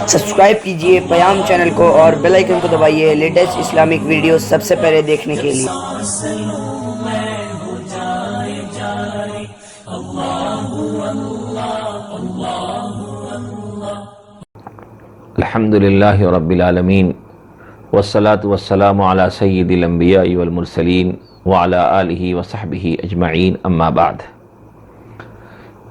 Subscribe کیجئے پیام channel کو اور بیل آئیکن کو دبائیے لیٹسٹ اسلامک ویڈیوز سب سے پہلے دیکھنے کے لیے۔ الحمدللہ رب العالمین والصلاة والسلام علی سید الانبیاء والمرسلین وعلی آلہ وصحبہ اجمعین، اما بعد۔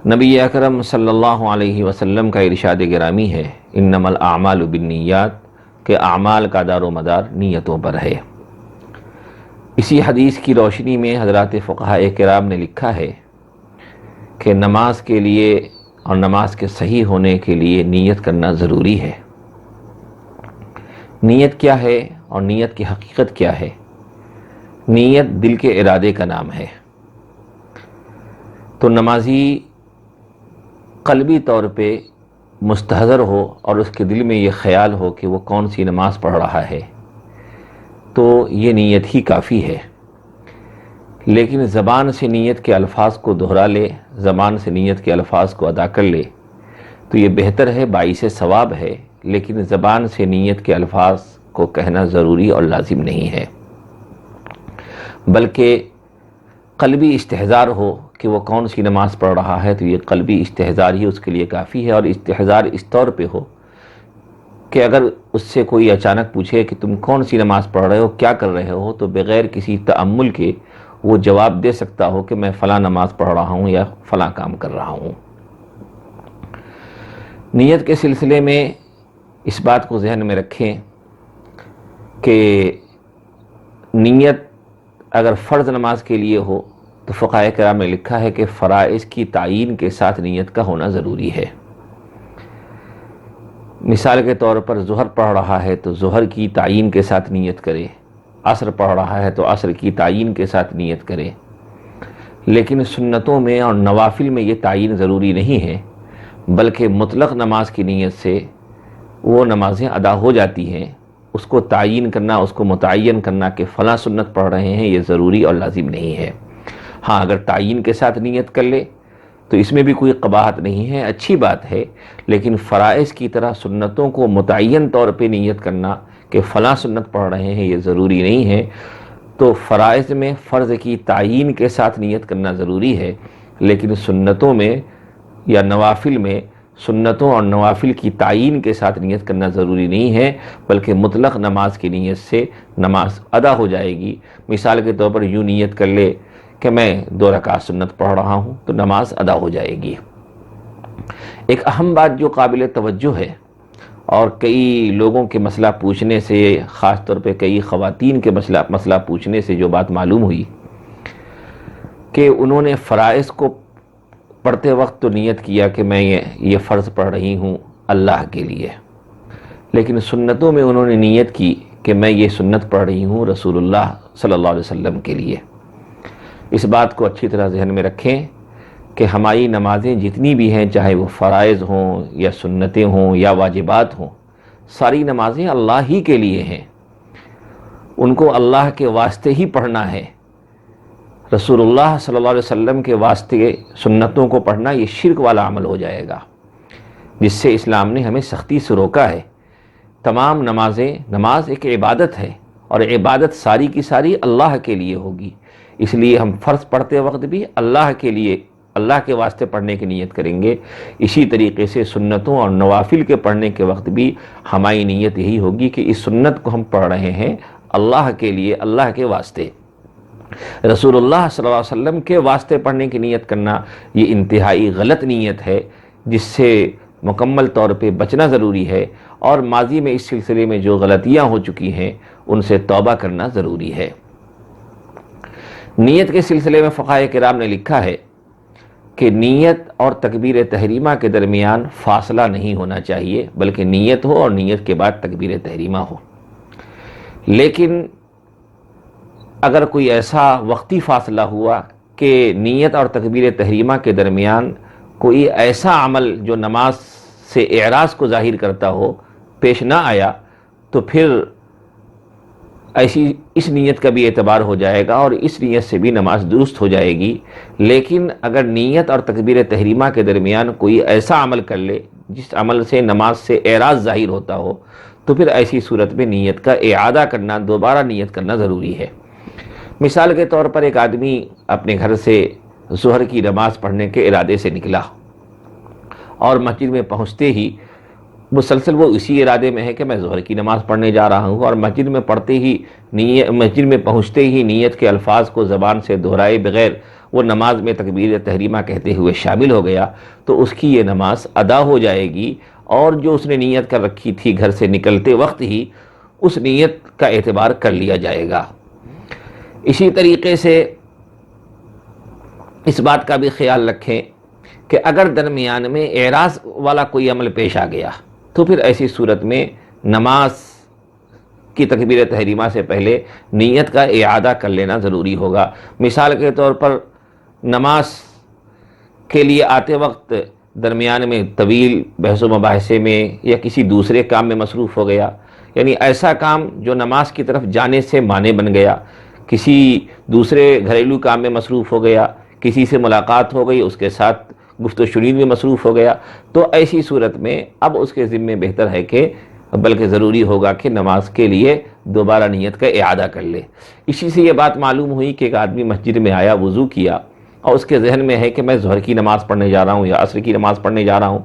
نبی اکرم صلی اللہ علیہ وسلم کا ارشاد گرامی ہے، انما الاعمال بالنیات، کہ اعمال کا دار و مدار نیتوں پر ہے۔ اسی حدیث کی روشنی میں حضرات فقہاء کرام نے لکھا ہے کہ نماز کے لیے اور نماز کے صحیح ہونے کے لیے نیت کرنا ضروری ہے۔ نیت کیا ہے اور نیت کی حقیقت کیا ہے؟ نیت دل کے ارادے کا نام ہے۔ تو نمازی قلبی طور پہ مستحضر ہو اور اس کے دل میں یہ خیال ہو کہ وہ کون سی نماز پڑھ رہا ہے، تو یہ نیت ہی کافی ہے۔ لیکن زبان سے نیت کے الفاظ کو دہرا لے، زبان سے نیت کے الفاظ کو ادا کر لے تو یہ بہتر ہے، باعث ثواب ہے، لیکن زبان سے نیت کے الفاظ کو کہنا ضروری اور لازم نہیں ہے، بلکہ قلبی استحضار ہو کہ وہ کون سی نماز پڑھ رہا ہے تو یہ قلبی استحضار ہی اس کے لیے کافی ہے۔ اور استحضار اس طور پہ ہو کہ اگر اس سے کوئی اچانک پوچھے کہ تم کون سی نماز پڑھ رہے ہو، کیا کر رہے ہو، تو بغیر کسی تأمل کے وہ جواب دے سکتا ہو کہ میں فلاں نماز پڑھ رہا ہوں یا فلاں کام کر رہا ہوں۔ نیت کے سلسلے میں اس بات کو ذہن میں رکھیں کہ نیت اگر فرض نماز کے لیے ہو تو فقہاء کرام نے لکھا ہے کہ فرائض کی تعیین کے ساتھ نیت کا ہونا ضروری ہے۔ مثال کے طور پر ظہر پڑھ رہا ہے تو ظہر کی تعیین کے ساتھ نیت کرے، عصر پڑھ رہا ہے تو عصر کی تعیین کے ساتھ نیت کرے۔ لیکن سنتوں میں اور نوافل میں یہ تعیین ضروری نہیں ہے، بلکہ مطلق نماز کی نیت سے وہ نمازیں ادا ہو جاتی ہیں۔ اس کو تعیین کرنا، اس کو متعین کرنا کہ فلاں سنت پڑھ رہے ہیں، یہ ضروری اور لازم نہیں ہے۔ ہاں، اگر تعیین کے ساتھ نیت کر لے تو اس میں بھی کوئی قباحت نہیں ہے، اچھی بات ہے، لیکن فرائض کی طرح سنتوں کو متعین طور پہ نیت کرنا کہ فلاں سنت پڑھ رہے ہیں یہ ضروری نہیں ہے۔ تو فرائض میں فرض کی تعیین کے ساتھ نیت کرنا ضروری ہے، لیکن سنتوں میں یا نوافل میں سنتوں اور نوافل کی تعیین کے ساتھ نیت کرنا ضروری نہیں ہے، بلکہ مطلق نماز کی نیت سے نماز ادا ہو جائے گی۔ مثال کے طور پر یوں نیت کر لے کہ میں 2 رکعت سنت پڑھ رہا ہوں تو نماز ادا ہو جائے گی۔ ایک اہم بات جو قابل توجہ ہے اور کئی لوگوں کے مسئلہ پوچھنے سے، خاص طور پہ کئی خواتین کے مسئلہ پوچھنے سے جو بات معلوم ہوئی کہ انہوں نے فرائض کو پڑھتے وقت تو نیت کیا کہ میں یہ فرض پڑھ رہی ہوں اللہ کے لیے، لیکن سنتوں میں انہوں نے نیت کی کہ میں یہ سنت پڑھ رہی ہوں رسول اللہ صلی اللہ علیہ وسلم کے لیے۔ اس بات کو اچھی طرح ذہن میں رکھیں کہ ہماری نمازیں جتنی بھی ہیں، چاہے وہ فرائض ہوں یا سنتیں ہوں یا واجبات ہوں، ساری نمازیں اللہ ہی کے لیے ہیں، ان کو اللہ کے واسطے ہی پڑھنا ہے۔ رسول اللہ صلی اللہ علیہ وسلم کے واسطے سنتوں کو پڑھنا یہ شرک والا عمل ہو جائے گا، جس سے اسلام نے ہمیں سختی سے روکا ہے۔ تمام نماز ایک عبادت ہے اور عبادت ساری کی ساری اللہ کے لیے ہوگی، اس لیے ہم فرض پڑھتے وقت بھی اللہ کے لیے، اللہ کے واسطے پڑھنے کی نیت کریں گے۔ اسی طریقے سے سنتوں اور نوافل کے پڑھنے کے وقت بھی ہماری نیت یہی ہوگی کہ اس سنت کو ہم پڑھ رہے ہیں اللہ کے لیے، اللہ کے واسطے۔ رسول اللہ صلی اللہ علیہ وسلم کے واسطے پڑھنے کی نیت کرنا یہ انتہائی غلط نیت ہے، جس سے مکمل طور پہ بچنا ضروری ہے، اور ماضی میں اس سلسلے میں جو غلطیاں ہو چکی ہیں ان سے توبہ کرنا ضروری ہے۔ نیت کے سلسلے میں فقہاء کرام نے لکھا ہے کہ نیت اور تکبیر تحریمہ کے درمیان فاصلہ نہیں ہونا چاہیے، بلکہ نیت ہو اور نیت کے بعد تکبیر تحریمہ ہو۔ لیکن اگر کوئی ایسا وقتی فاصلہ ہوا کہ نیت اور تکبیر تحریمہ کے درمیان کوئی ایسا عمل جو نماز سے اعراض کو ظاہر کرتا ہو پیش نہ آیا، تو پھر اس نیت کا بھی اعتبار ہو جائے گا اور اس نیت سے بھی نماز درست ہو جائے گی۔ لیکن اگر نیت اور تکبیر تحریمہ کے درمیان کوئی ایسا عمل کر لے جس عمل سے نماز سے اعراض ظاہر ہوتا ہو تو پھر ایسی صورت میں نیت کا اعادہ کرنا، دوبارہ نیت کرنا ضروری ہے۔ مثال کے طور پر ایک آدمی اپنے گھر سے ظہر کی نماز پڑھنے کے ارادے سے نکلا اور مسجد میں پہنچتے ہی مسلسل وہ اسی ارادے میں ہے کہ میں ظہر کی نماز پڑھنے جا رہا ہوں، اور مسجد میں پہنچتے ہی نیت کے الفاظ کو زبان سے دہرائے بغیر وہ نماز میں تکبیر تحریمہ کہتے ہوئے شامل ہو گیا، تو اس کی یہ نماز ادا ہو جائے گی، اور جو اس نے نیت کر رکھی تھی گھر سے نکلتے وقت ہی اس نیت کا اعتبار کر لیا جائے گا۔ اسی طریقے سے اس بات کا بھی خیال رکھیں کہ اگر درمیان میں اعراض والا کوئی عمل پیش آ گیا تو پھر ایسی صورت میں نماز کی تکبیر تحریمہ سے پہلے نیت کا اعادہ کر لینا ضروری ہوگا۔ مثال کے طور پر نماز کے لیے آتے وقت درمیان میں طویل بحث و مباحثے میں یا کسی دوسرے کام میں مصروف ہو گیا، یعنی ایسا کام جو نماز کی طرف جانے سے مانع بن گیا، کسی دوسرے گھریلو کام میں مصروف ہو گیا، کسی سے ملاقات ہو گئی، اس کے ساتھ گفت و شنید میں مصروف ہو گیا، تو ایسی صورت میں اب اس کے ذمے بہتر ہے کہ بلکہ ضروری ہوگا کہ نماز کے لیے دوبارہ نیت کا اعادہ کر لے۔ اسی سے یہ بات معلوم ہوئی کہ ایک آدمی مسجد میں آیا، وضو کیا، اور اس کے ذہن میں ہے کہ میں ظہر کی نماز پڑھنے جا رہا ہوں یا عصر کی نماز پڑھنے جا رہا ہوں،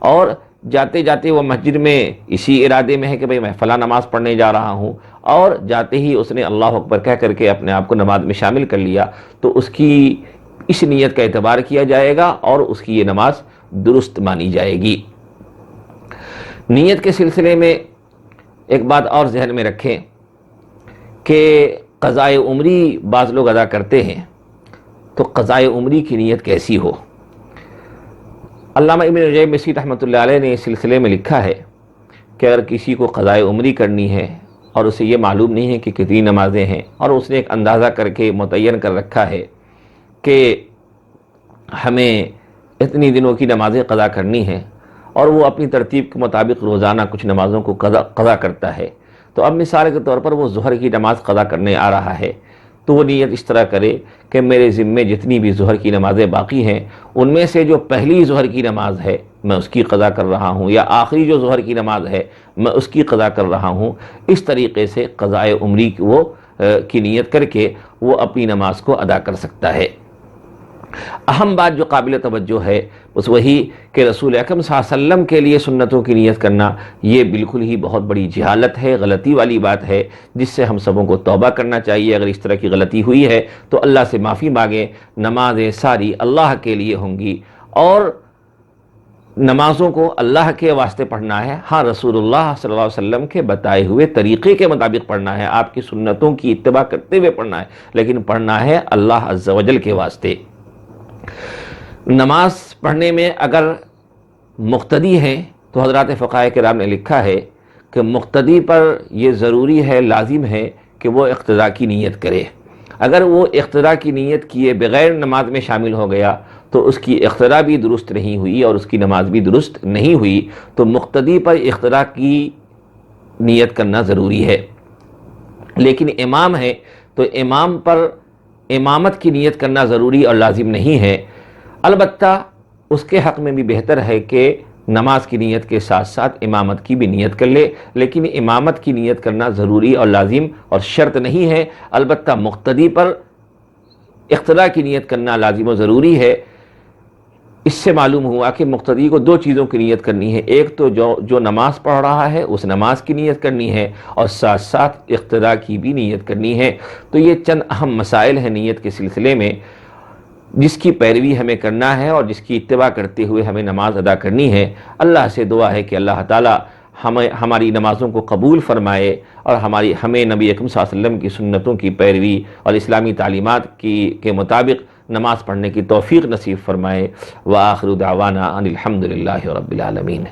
اور جاتے جاتے وہ مسجد میں اسی ارادے میں ہے کہ بھئی میں فلاں نماز پڑھنے جا رہا ہوں، اور جاتے ہی اس نے اللہ اکبر کہہ کر کے اپنے آپ کو نماز میں شامل کر لیا، تو اس کی اس نیت کا اعتبار کیا جائے گا اور اس کی یہ نماز درست مانی جائے گی۔ نیت کے سلسلے میں ایک بات اور ذہن میں رکھیں کہ قضائے عمری بعض لوگ ادا کرتے ہیں، تو قضائے عمری کی نیت کیسی ہو؟ علامہ ابن رجب مسیح رحمۃ اللہ علیہ نے اس سلسلے میں لکھا ہے کہ اگر کسی کو قضائے عمری کرنی ہے اور اسے یہ معلوم نہیں ہے کہ کتنی نمازیں ہیں، اور اس نے ایک اندازہ کر کے متعین کر رکھا ہے کہ ہمیں اتنی دنوں کی نمازیں قضا کرنی ہیں، اور وہ اپنی ترتیب کے مطابق روزانہ کچھ نمازوں کو قضا کرتا ہے، تو اب مثال کے طور پر وہ ظہر کی نماز قضا کرنے آ رہا ہے، تو وہ نیت اس طرح کرے کہ میرے ذمے جتنی بھی ظہر کی نمازیں باقی ہیں ان میں سے جو پہلی ظہر کی نماز ہے میں اس کی قضا کر رہا ہوں، یا آخری جو ظہر کی نماز ہے میں اس کی قضا کر رہا ہوں۔ اس طریقے سے قضائے عمری کی نیت کر کے وہ اپنی نماز کو ادا کر سکتا ہے۔ اہم بات جو قابل توجہ ہے اس وہی کہ رسول اکرم صلی اللہ علیہ وسلم کے لیے سنتوں کی نیت کرنا یہ بالکل ہی بہت بڑی جہالت ہے، غلطی والی بات ہے، جس سے ہم سبوں کو توبہ کرنا چاہیے۔ اگر اس طرح کی غلطی ہوئی ہے تو اللہ سے معافی مانگیں۔ نمازیں ساری اللہ کے لیے ہوں گی، اور نمازوں کو اللہ کے واسطے پڑھنا ہے، ہاں رسول اللہ صلی اللہ علیہ وسلم کے بتائے ہوئے طریقے کے مطابق پڑھنا ہے، آپ کی سنتوں کی اتباع کرتے ہوئے پڑھنا ہے، لیکن پڑھنا ہے اللہ عز و جل کے واسطے۔ نماز پڑھنے میں اگر مقتدی ہیں تو حضرات فقہاء کرام نے لکھا ہے کہ مقتدی پر یہ ضروری ہے، لازم ہے کہ وہ اقتداء کی نیت کرے۔ اگر وہ اقتداء کی نیت کیے بغیر نماز میں شامل ہو گیا تو اس کی اقتداء بھی درست نہیں ہوئی اور اس کی نماز بھی درست نہیں ہوئی، تو مقتدی پر اقتداء کی نیت کرنا ضروری ہے۔ لیکن امام ہے تو امام پر امامت کی نیت کرنا ضروری اور لازم نہیں ہے، البتہ اس کے حق میں بھی بہتر ہے کہ نماز کی نیت کے ساتھ ساتھ امامت کی بھی نیت کر لے، لیکن امامت کی نیت کرنا ضروری اور لازم اور شرط نہیں ہے، البتہ مقتدی پر اقتداء کی نیت کرنا لازم و ضروری ہے۔ اس سے معلوم ہوا کہ مقتدی کو دو چیزوں کی نیت کرنی ہے، ایک تو جو نماز پڑھ رہا ہے اس نماز کی نیت کرنی ہے، اور ساتھ ساتھ اقتداء کی بھی نیت کرنی ہے۔ تو یہ چند اہم مسائل ہیں نیت کے سلسلے میں، جس کی پیروی ہمیں کرنا ہے اور جس کی اتباع کرتے ہوئے ہمیں نماز ادا کرنی ہے۔ اللہ سے دعا ہے کہ اللہ تعالی ہماری نمازوں کو قبول فرمائے اور ہمیں نبی اکرم صلی اللہ علیہ وسلم کی سنتوں کی پیروی اور اسلامی تعلیمات کے مطابق نماز پڑھنے کی توفیق نصیب فرمائے۔ وآخر دعوانا ان الحمد للہ رب العالمین۔